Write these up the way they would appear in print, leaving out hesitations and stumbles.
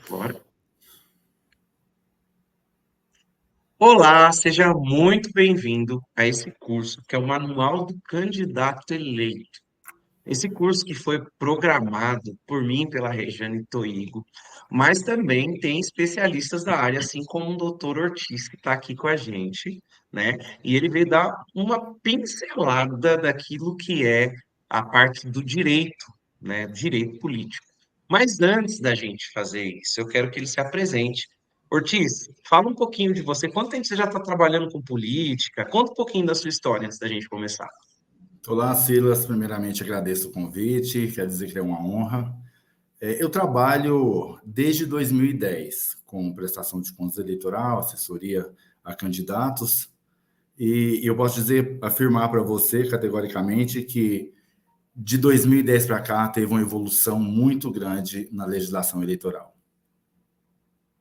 Bora. Olá, seja muito bem-vindo a esse curso, que é o Manual do Candidato Eleito. Esse curso que foi programado por mim, e pela Regiane Toigo, mas também tem especialistas da área, assim como o doutor Ortiz, que está aqui com a gente, né? E ele veio dar uma pincelada daquilo que é a parte do direito, né? Direito político. Mas antes da gente fazer isso, eu quero que ele se apresente. Ortiz, fala um pouquinho de você. Quanto tempo você já está trabalhando com política? Conta um pouquinho da sua história antes da gente começar. Olá, Silas. Primeiramente, agradeço o convite, quer dizer que é uma honra. Eu trabalho desde 2010 com prestação de contas eleitoral, assessoria a candidatos, e eu posso dizer, afirmar para você categoricamente que de 2010 para cá teve uma evolução muito grande na legislação eleitoral.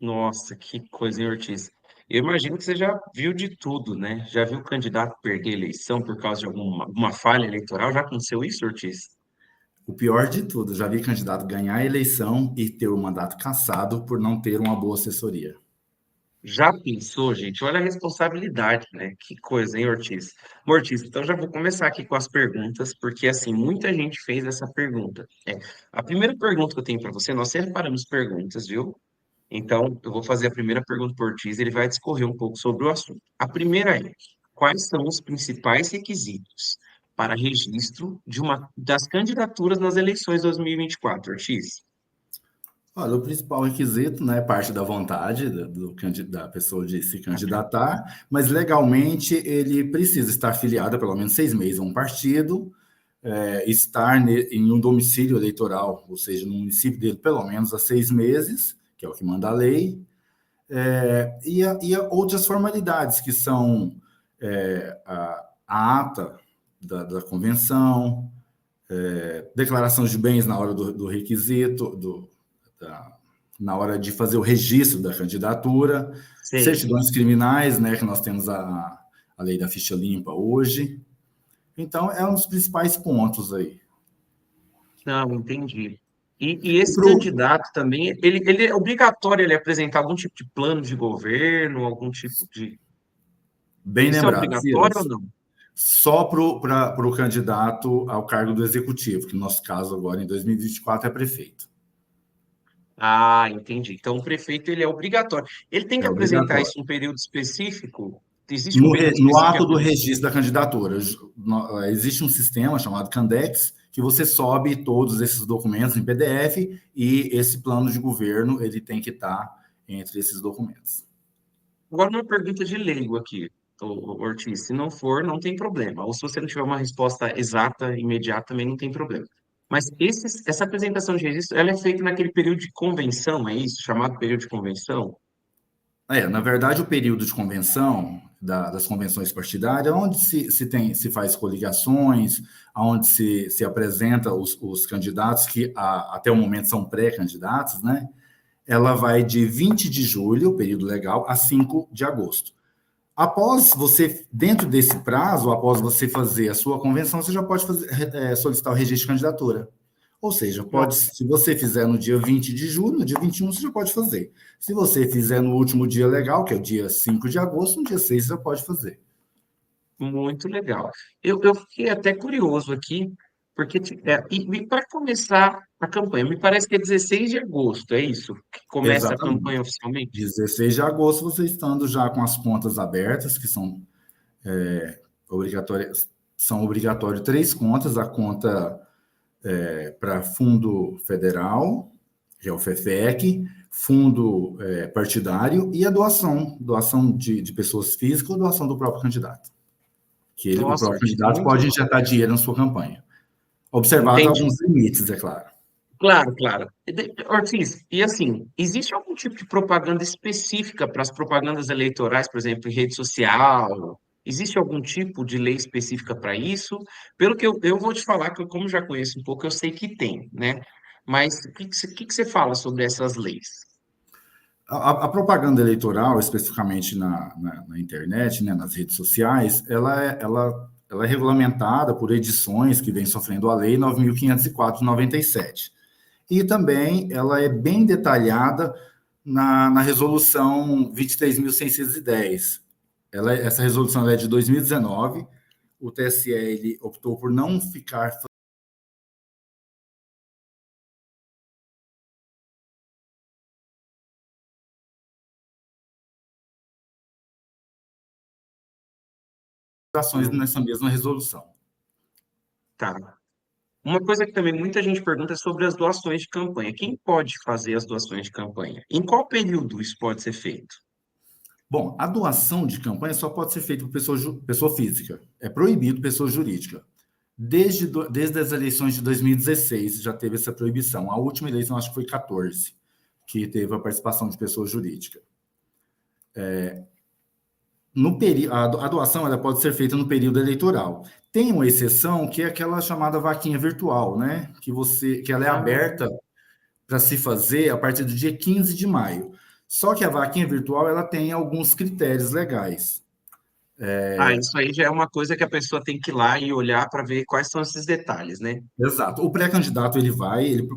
Nossa, que coisa, hein, Ortiz? Eu imagino que você já viu de tudo, né? Já viu o candidato perder a eleição por causa de alguma falha eleitoral? Já aconteceu isso, Ortiz? O pior de tudo, já vi candidato ganhar a eleição e ter o mandato cassado por não ter uma boa assessoria. Já pensou, gente? Olha a responsabilidade, né? Que coisa, hein, Ortiz? Ortiz, então já vou começar aqui com as perguntas, porque assim, muita gente fez essa pergunta. A primeira pergunta que eu tenho para você, nós separamos perguntas, viu? Então, eu vou fazer a primeira pergunta para o Ortiz, ele vai discorrer um pouco sobre o assunto. A primeira é: quais são os principais requisitos para registro de uma das candidaturas nas eleições 2024, Ortiz? Olha, o principal requisito, né, parte da vontade da pessoa de se candidatar, mas legalmente ele precisa estar afiliado há pelo menos 6 meses a um partido, estar em um domicílio eleitoral, ou seja, no município dele pelo menos há 6 meses, que é o que manda a lei, e outras formalidades, que são a ata da convenção, declaração de bens na hora do requisito, da, na hora de fazer o registro da candidatura, Sei. certidões criminais, né, que nós temos a lei da ficha limpa hoje. Então, é um dos principais pontos aí. Não, entendi. E E esse pro, candidato também, ele é obrigatório ele apresentar algum tipo de plano de governo, algum tipo de. bem Isso é lembrado, obrigatório ou Silas, não? só para o candidato ao cargo do executivo, que no nosso caso agora em 2024 é prefeito. Ah, entendi. Então, o prefeito ele é obrigatório. Ele tem que É apresentar obrigatório. isso em um período específico? Existe um período No específico que ato do apresenta? registro da candidatura, existe um sistema chamado Candex, que você sobe todos esses documentos em PDF e esse plano de governo ele tem que estar entre esses documentos. Agora, uma pergunta de leigo aqui, Ortiz. Se não for, não tem problema. Ou se você não tiver uma resposta exata, imediata, também não tem problema. Mas essa apresentação de registro, ela é feita naquele período de convenção, é isso? Chamado período de convenção? Na verdade, o período de convenção das convenções partidárias, onde se faz coligações, onde se apresenta os candidatos que até o momento são pré-candidatos, né? Ela vai de 20 de julho, período legal, a 5 de agosto. Após você, dentro desse prazo, após você fazer a sua convenção, você já pode solicitar o registro de candidatura. Ou seja, Nossa, se você fizer no dia 20 de julho, no dia 21 você já pode fazer. Se você fizer no último dia legal, que é o dia 5 de agosto, no dia 6 você já pode fazer. muito legal. Eu fiquei até curioso aqui, porque para começar a campanha, me parece que é 16 de agosto, é isso? Que começa a campanha Exatamente. oficialmente? 16 de agosto, você estando já com as contas abertas, que obrigatórias, são obrigatórias 3 contas, a conta para fundo federal, que é o FEFEC, fundo partidário e a doação de pessoas físicas ou doação do próprio candidato. O Nossa, próprio Ortiz, candidato muito pode injetar dinheiro na sua campanha. Observado entendi. alguns limites, é claro. Claro, claro. Ortiz, e assim, existe algum tipo de propaganda específica para as propagandas eleitorais, por exemplo, em rede social? Existe algum tipo de lei específica para isso? Pelo que eu vou te falar, que eu, como já conheço um pouco, eu sei que tem, né? Mas o que que você fala sobre essas leis? A propaganda eleitoral, especificamente na internet, né, nas redes sociais, ela é regulamentada por edições que vem sofrendo a Lei 9.504 de 97. E também ela é bem detalhada na resolução 23.610. Essa resolução é de 2019. O TSE ele optou por não ficar ações Hum, nessa mesma resolução. tá. Uma coisa que também muita gente pergunta é sobre as doações de campanha. Quem pode fazer as doações de campanha? Em qual período isso pode ser feito? Bom, a doação de campanha só pode ser feita por pessoa física. É proibido pessoa jurídica. Desde as eleições de 2016 já teve essa proibição. A última eleição, acho que foi 14, que teve a participação de pessoa jurídica. A doação ela pode ser feita no período eleitoral. Tem uma exceção que é aquela chamada vaquinha virtual, né? Que ela é Ah, aberta para se fazer a partir do dia 15 de maio. Só que a vaquinha virtual ela tem alguns critérios legais. isso aí já é uma coisa que a pessoa tem que ir lá e olhar para ver quais são esses detalhes, né? Exato. O pré-candidato ele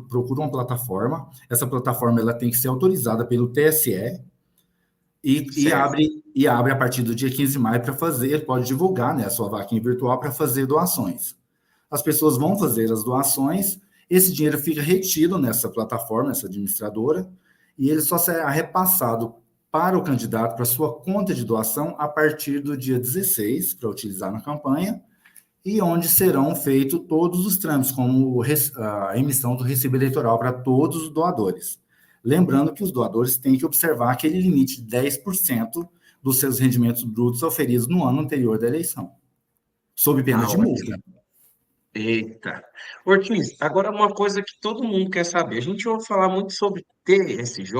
procura uma plataforma. Essa plataforma ela tem que ser autorizada pelo TSE e Certo. abre a partir do dia 15 de maio para fazer, pode divulgar, né, a sua vaquinha virtual para fazer doações. As pessoas vão fazer as doações, esse dinheiro fica retido nessa plataforma, nessa administradora, e ele só será repassado para o candidato, para sua conta de doação, a partir do dia 16, para utilizar na campanha, e onde serão feitos todos os trâmites, como a emissão do recibo eleitoral para todos os doadores. Lembrando que os doadores têm que observar aquele limite de 10% dos seus rendimentos brutos oferidos no ano anterior da eleição, sob pena Ah, de ótimo. multa. Eita. Ortiz, agora uma coisa que todo mundo quer saber. A gente ouve falar muito sobre TSJ,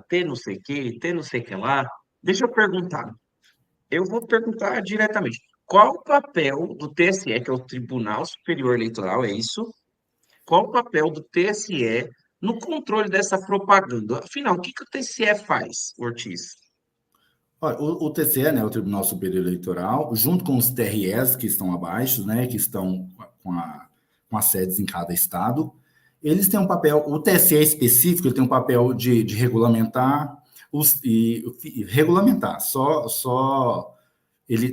T não sei o quê, T não sei o que lá. Deixa eu perguntar. Eu vou perguntar diretamente. Qual o papel do TSE, que é o Tribunal Superior Eleitoral, é isso? Qual o papel do TSE no controle dessa propaganda? Afinal, o que que o TSE faz, Ortiz? Olha, o TCE, né, o Tribunal Superior Eleitoral, junto com os TREs que estão abaixo, né, que estão com as sedes em cada estado, eles têm um papel, o TSE específico, ele tem um papel de regulamentar, e regulamentar,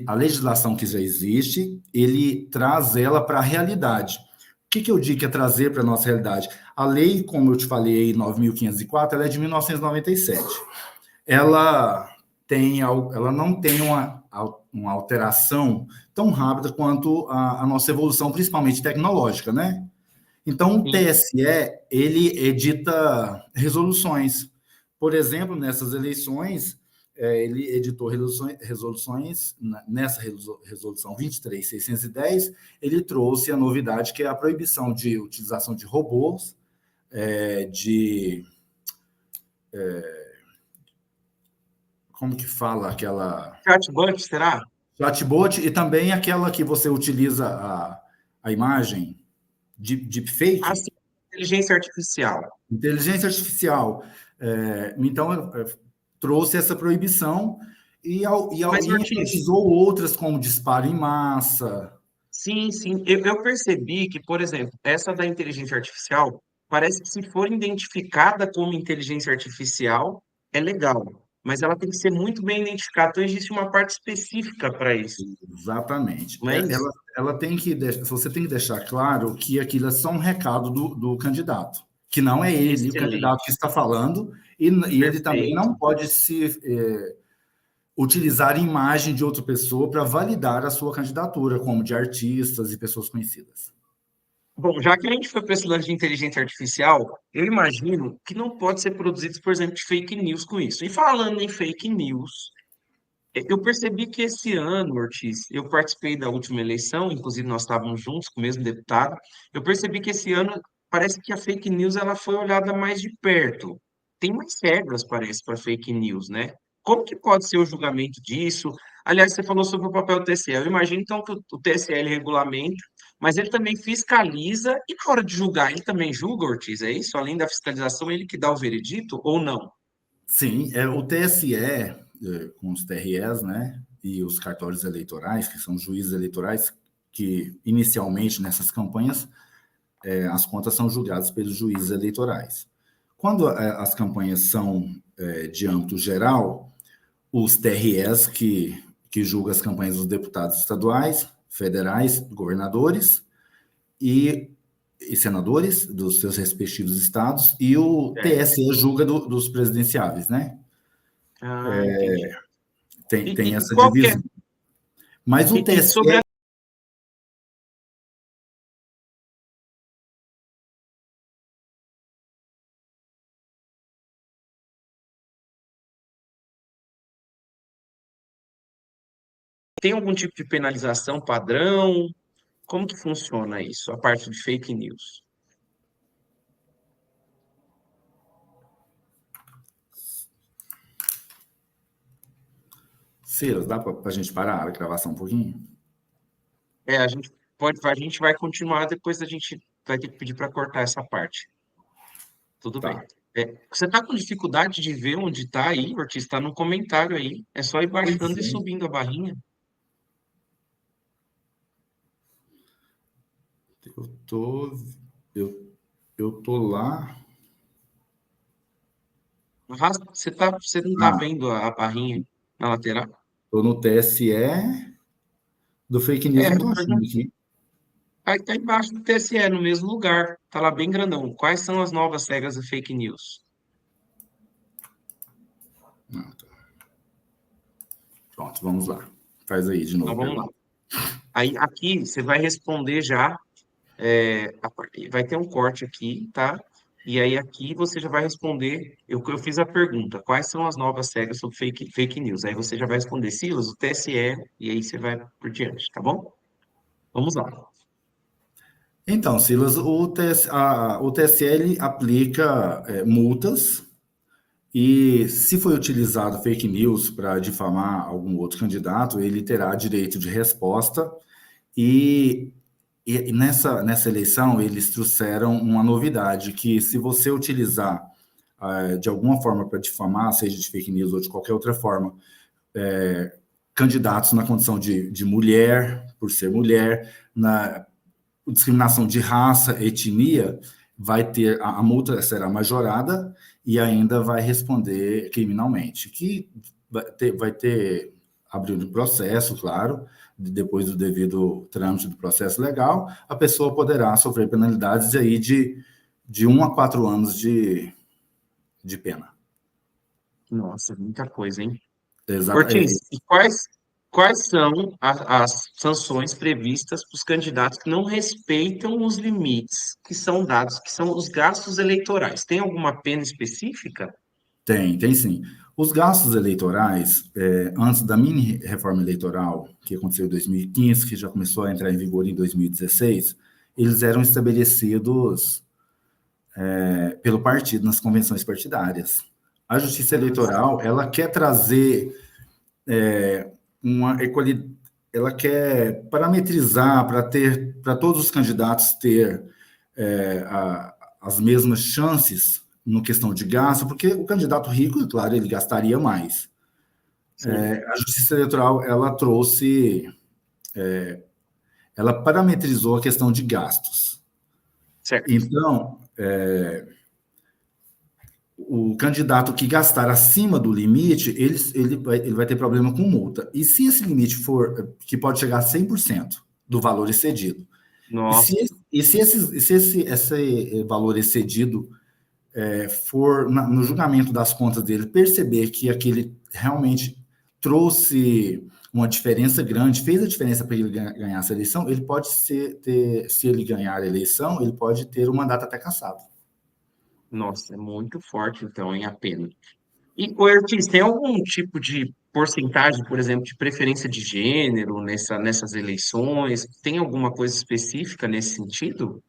a legislação que já existe, ele traz ela para a realidade. O que eu digo que é trazer para a nossa realidade? A lei, como eu te falei, 9.504, ela é de 1997. Ela ela não tem uma alteração tão rápida quanto a nossa evolução, principalmente tecnológica, né? Então, o Sim. TSE, ele edita resoluções. Por exemplo, nessas eleições, ele editou resoluções nessa resolução 23.610, ele trouxe a novidade que é a proibição de utilização de robôs, de como que fala aquela Chatbot, será? chatbot, e também aquela que você utiliza a imagem Assim, deepfake, inteligência artificial. inteligência artificial. Então, trouxe essa proibição Mas, e Ortiz, enfatizou outras, como disparo em massa. sim, sim. Eu percebi que, por exemplo, essa da inteligência artificial, parece que se for identificada como inteligência artificial, é legal. Mas ela tem que ser muito bem identificada. Então, existe uma parte específica para isso. Exatamente. Não é isso? Ela tem que, você tem que deixar claro que aquilo é só um recado do candidato, que não é ele, o candidato que Excelente. está falando, e ele também Perfeito. não pode utilizar a imagem de outra pessoa para validar a sua candidatura, como de artistas e pessoas conhecidas. Bom, já que a gente foi para esse lance de inteligência artificial, eu imagino que não pode ser produzido, por exemplo, de fake news com isso. E falando em fake news, eu percebi que esse ano, Ortiz, eu participei da última eleição, inclusive nós estávamos juntos com o mesmo deputado. Eu percebi que esse ano parece que a fake news ela foi olhada mais de perto. Tem mais regras, parece, para fake news, né? Como que pode ser o julgamento disso? Aliás, você falou sobre o papel do TSE. Eu imagino então que o TSE ele regulamenta, mas ele também fiscaliza e na hora de julgar, ele também julga, Ortiz, é isso? Além da fiscalização, ele que dá o veredito ou não? Sim, o TSE, com os TREs, né, e os cartórios eleitorais, que são juízes eleitorais, que inicialmente nessas campanhas as contas são julgadas pelos juízes eleitorais. Quando as campanhas são de âmbito geral, os TREs, que julgam as campanhas dos deputados estaduais, federais, governadores e senadores dos seus respectivos estados, e o É. TSE julga dos presidenciáveis, né? Ah, entendi. Tem E essa qual que é? divisão. Mas o E sobre TSE, tem algum tipo de penalização padrão? Como que funciona isso, a parte de fake news? Silas, dá para a gente parar a gravação um pouquinho? A gente vai continuar, depois a gente vai ter que pedir para cortar essa parte. Tudo bem. Tá. Você está com dificuldade de ver onde está aí, Ortiz? Está no comentário aí. É só ir Pois baixando e é. subindo a barrinha. Eu tô, eu tô lá. Você não está Ah, vendo a barrinha na lateral? tô no TSE do fake news, É, não tô achando aqui. aí está embaixo do TSE, no mesmo lugar. Está lá bem grandão. Quais são as novas regras de fake news? Não, tá. Pronto, vamos lá. Faz aí de novo Então a vamos lá. pergunta. Aí aqui você vai responder já. Vai ter um corte aqui, tá? E aí aqui você já vai responder. Eu fiz a pergunta: quais são as novas regras sobre fake news? Aí você já vai responder, Silas, o TSE, e aí você vai por diante, tá bom? Vamos lá. Então, Silas, o TSL aplica multas e, se foi utilizado fake news para difamar algum outro candidato, ele terá direito de resposta. E, e nessa eleição, eles trouxeram uma novidade, que se você utilizar de alguma forma para difamar, seja de fake news ou de qualquer outra forma, candidatos na condição de mulher, por ser mulher, na discriminação de raça, etnia, vai ter a multa será majorada e ainda vai responder criminalmente, que vai ter abrir um processo, claro, depois do devido trâmite do processo legal, a pessoa poderá sofrer penalidades aí de 1 a 4 anos de pena. Nossa, muita coisa, hein? Exato. Ortiz, e quais são as sanções previstas para os candidatos que não respeitam os limites que são dados, que são os gastos eleitorais? Tem alguma pena específica? Tem sim. Os gastos eleitorais, antes da mini reforma eleitoral, que aconteceu em 2015, que já começou a entrar em vigor em 2016, eles eram estabelecidos pelo partido nas convenções partidárias. A Justiça Eleitoral, ela quer trazer uma equalidade, ela quer parametrizar para todos os candidatos ter as mesmas chances no questão de gasto, porque o candidato rico, claro, ele gastaria mais. Sim, A Justiça Eleitoral, ela parametrizou a questão de gastos. certo. Então, o candidato que gastar acima do limite, ele vai ter problema com multa. E se esse limite for, que pode chegar a 100% do valor excedido, e se, Nossa, e se, esse valor excedido for, no julgamento das contas dele, perceber que aquele realmente trouxe uma diferença grande, fez a diferença para ele ganhar essa eleição, ele pode se ele ganhar a eleição, ele pode ter o mandato até cassado. nossa, é muito forte então, hein, a pena. E, o Ortiz, tem algum tipo de porcentagem, por exemplo, de preferência de gênero nessas eleições? Tem alguma coisa específica nesse sentido?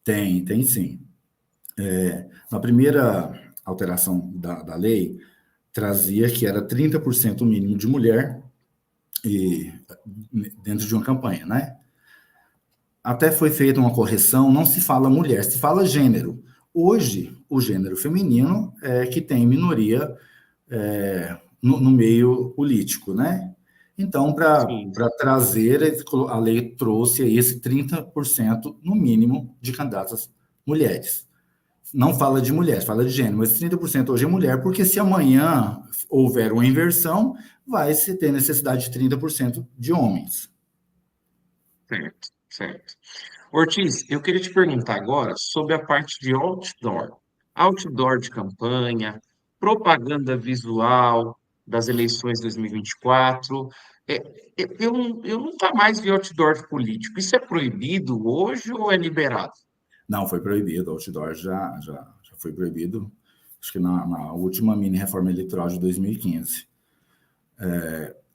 Tem sim. Na primeira alteração da lei, trazia que era 30% o mínimo de mulher e, dentro de uma campanha, né? Até foi feita uma correção, não se fala mulher, se fala gênero. Hoje, o gênero feminino é que tem minoria no meio político, né? Então, Sim, para trazer, a lei trouxe esse 30% no mínimo de candidatas mulheres. Não fala de mulher, fala de gênero, mas 30% hoje é mulher, porque se amanhã houver uma inversão, vai se ter necessidade de 30% de homens. Certo, certo. Ortiz, eu queria te perguntar agora sobre a parte de outdoor. Outdoor de campanha, propaganda visual das eleições 2024. É, eu nunca mais vi outdoor de político. Isso é proibido hoje ou é liberado? Não, foi proibido, outdoor já foi proibido, acho que na última mini reforma eleitoral de 2015.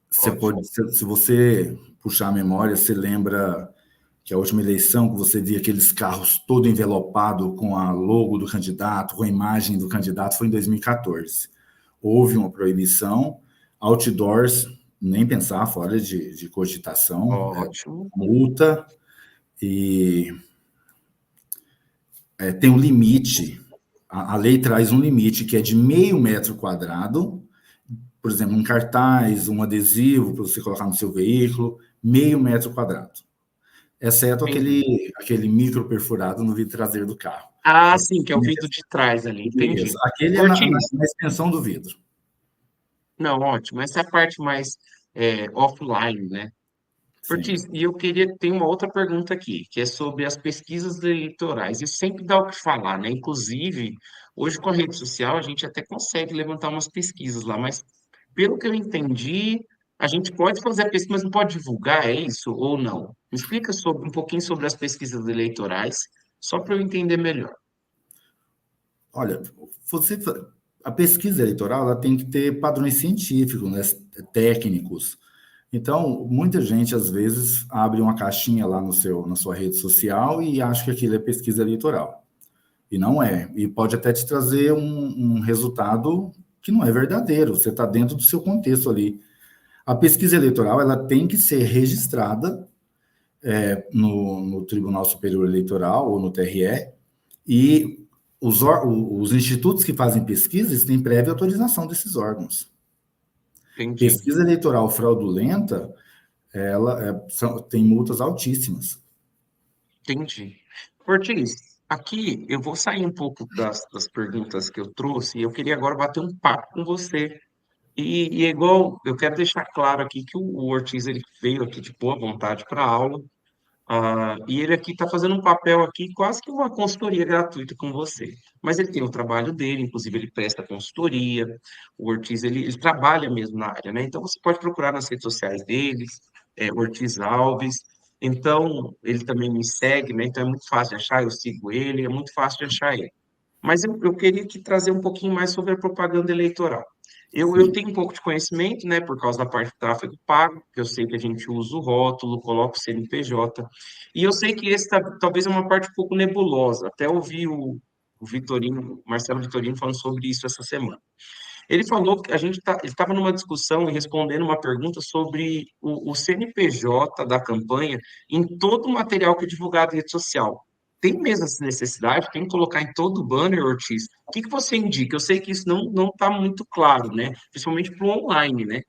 Você Ótimo. pode, se você puxar a memória, você lembra que a última eleição, que você via aqueles carros todo envelopado com a logo do candidato, com a imagem do candidato, foi em 2014. Houve uma proibição, outdoors, nem pensar, fora de cogitação, Ótimo. multa, e tem um limite, a lei traz um limite que é de 0,5 metro quadrado, por exemplo, um cartaz, um adesivo para você colocar no seu veículo, 0,5 metro quadrado, exceto Entendi. aquele micro perfurado no vidro traseiro do carro. Ah, sim, que é o vidro de trás ali. Isso. Entendi. Aquele é Ortiz, na extensão do vidro. não, ótimo. Essa é a parte mais offline, né? Ortiz, Sim. e eu queria ter uma outra pergunta aqui, que é sobre as pesquisas eleitorais. Isso sempre dá o que falar, né? Inclusive, hoje com a rede social, a gente até consegue levantar umas pesquisas lá, mas pelo que eu entendi, a gente pode fazer a pesquisa, mas não pode divulgar, é isso ou não? Me explica um pouquinho sobre as pesquisas eleitorais, só para eu entender melhor. Olha, você, a pesquisa eleitoral ela tem que ter padrões científicos, né, técnicos. Então, muita gente, às vezes, abre uma caixinha lá na sua rede social e acha que aquilo é pesquisa eleitoral. E não é. E pode até te trazer um resultado que não é verdadeiro. Você está dentro do seu contexto ali. A pesquisa eleitoral ela tem que ser registrada no Tribunal Superior Eleitoral ou no TRE, e os institutos que fazem pesquisas têm prévia autorização desses órgãos. Entendi, Pesquisa eleitoral fraudulenta, tem multas altíssimas. entendi. Ortiz, aqui eu vou sair um pouco das perguntas que eu trouxe e eu queria agora bater um papo com você. E é igual, eu quero deixar claro aqui que o Ortiz ele veio aqui de boa vontade para a aula, e ele aqui está fazendo um papel aqui quase que uma consultoria gratuita com você. Mas ele tem o trabalho dele, inclusive ele presta consultoria. O Ortiz ele trabalha mesmo na área, né? Então você pode procurar nas redes sociais deles, Ortiz Alves. Então ele também me segue, né? Então é muito fácil de achar, eu sigo ele, é muito fácil de achar ele. Mas eu queria aqui trazer um pouquinho mais sobre a propaganda eleitoral. Eu Sim. tenho um pouco de conhecimento, né, por causa da parte do tráfego pago, que eu sei que a gente usa o rótulo, coloca o CNPJ, e eu sei que esse talvez é uma parte um pouco nebulosa. Até ouvi o Vitorino, Marcelo Vitorino, falando sobre isso essa semana. Ele falou que ele estava numa discussão e respondendo uma pergunta sobre o CNPJ da campanha em todo o material que é divulgado em rede social. Tem mesmo essa necessidade? Tem que colocar em todo o banner, Ortiz? O que que você indica? Eu sei que isso não está muito claro, né? Principalmente para o online, né?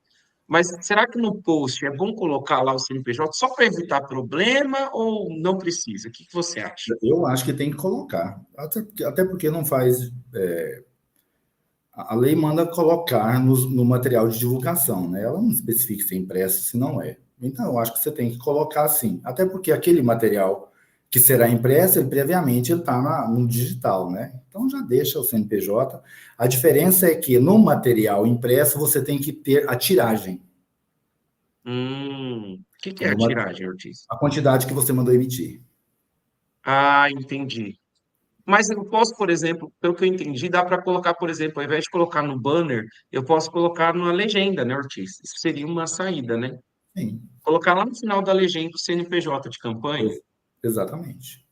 Mas será que no post é bom colocar lá o CNPJ só para evitar problema ou não precisa? O que que você acha? Eu acho que tem que colocar. Até porque não faz. A lei manda colocar no material de divulgação, né? Ela não especifica se é impresso, se não é. Então, eu acho que você tem que colocar sim. Até porque aquele material que será impresso, ele previamente está no digital, né? Então, já deixa o CNPJ. A diferença é que no material impresso, você tem que ter a tiragem, O que que é a tiragem, Ortiz? a quantidade que você mandou emitir. Ah, entendi. Mas eu posso, por exemplo, pelo que eu entendi, dá para colocar, por exemplo, ao invés de colocar no banner, eu posso colocar na legenda, né, Ortiz? Isso seria uma saída, né? Sim, Colocar lá no final da legenda o CNPJ de campanha. exatamente.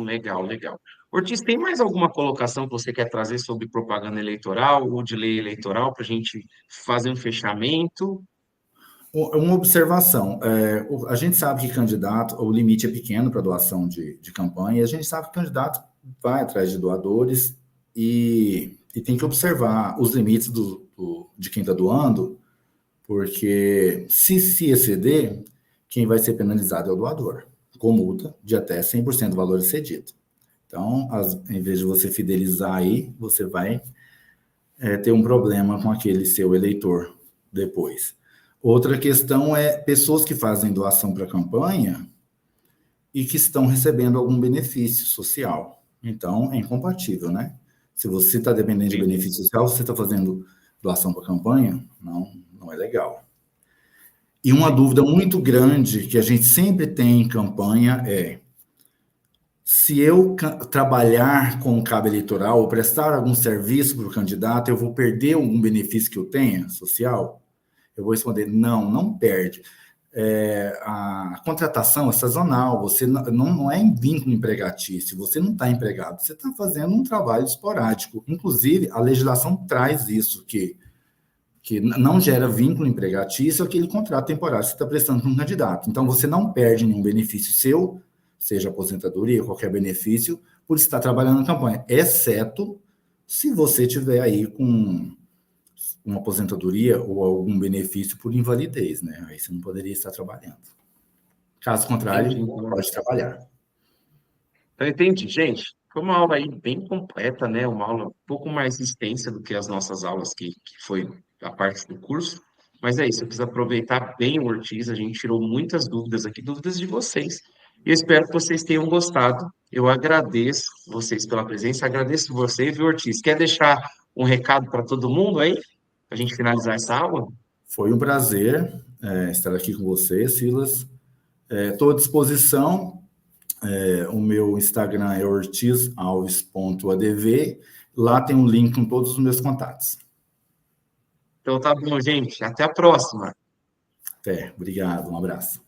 Legal, legal. Ortiz, tem mais alguma colocação que você quer trazer sobre propaganda eleitoral ou de lei eleitoral para a gente fazer um fechamento? Uma observação, a gente sabe que candidato, o limite é pequeno para doação de campanha, e a gente sabe que candidato vai atrás de doadores e tem que observar os limites de quem está doando, porque se exceder, quem vai ser penalizado é o doador, com multa de até 100% do valor excedido. Então, em vez de você fidelizar aí, você vai ter um problema com aquele seu eleitor depois. Outra questão é pessoas que fazem doação para a campanha e que estão recebendo algum benefício social. Então, é incompatível, né? Se você está dependendo de Sim. benefício social, você está fazendo doação para a campanha, não é legal. E uma dúvida muito grande que a gente sempre tem em campanha é: se eu trabalhar com o cabo eleitoral ou prestar algum serviço para o candidato, eu vou perder algum benefício que eu tenha social? Eu vou responder: não perde. A contratação é sazonal, você não é em vínculo empregatício, você não está empregado, você está fazendo um trabalho esporádico. Inclusive, a legislação traz isso, que não gera vínculo empregatício aquele contrato temporário que você está prestando para um candidato. Então, você não perde nenhum benefício seu, seja aposentadoria, qualquer benefício, por estar trabalhando na campanha, exceto se você tiver aí com uma aposentadoria ou algum benefício por invalidez, né? Aí você não poderia estar trabalhando. Caso Entendi. contrário, pode trabalhar. Então, entendi, gente. Foi uma aula aí bem completa, né? Uma aula um pouco mais extensa do que as nossas aulas, que foi a parte do curso. Mas é isso, eu quis aproveitar bem o Ortiz, a gente tirou muitas dúvidas aqui, dúvidas de vocês. E eu espero que vocês tenham gostado. Eu agradeço vocês pela presença, agradeço você, viu, Ortiz? Quer deixar um recado para todo mundo aí, para a gente finalizar essa aula? Foi um prazer estar aqui com você, Silas. Estou à disposição. O meu Instagram é ortizalves.adv. Lá tem um link com todos os meus contatos. Então tá bom, gente. Até a próxima. Até. Obrigado. Um abraço.